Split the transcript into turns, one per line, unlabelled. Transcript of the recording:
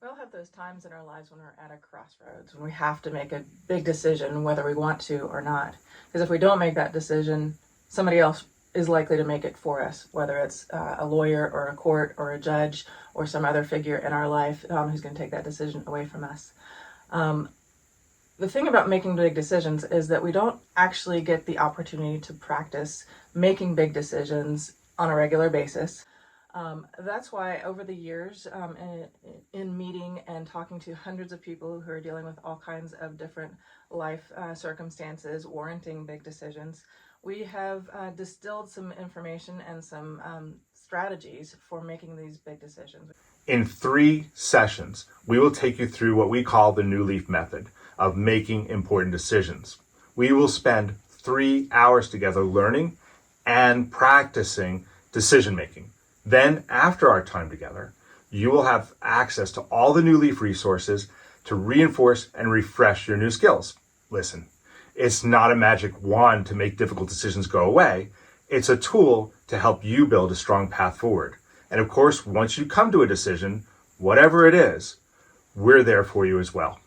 We all have those times in our lives when we're at a crossroads, when we have to make a big decision whether we want to or not. Because if we don't make that decision, somebody else is likely to make it for us, whether it's a lawyer or a court or a judge or some other figure in our life who's going to take that decision away from us. The thing about making big decisions is that we don't actually get the opportunity to practice making big decisions on a regular basis. That's why over the years, in meeting and talking to hundreds of people who are dealing with all kinds of different life circumstances warranting big decisions, we have distilled some information and some strategies for making these big decisions.
In 3 sessions, we will take you through what we call the New Leaf method of making important decisions. We will spend 3 hours together learning and practicing decision making. Then, after our time together, you will have access to all the New Leaf resources to reinforce and refresh your new skills. Listen, it's not a magic wand to make difficult decisions go away. It's a tool to help you build a strong path forward. And of course, once you come to a decision, whatever it is, we're there for you as well.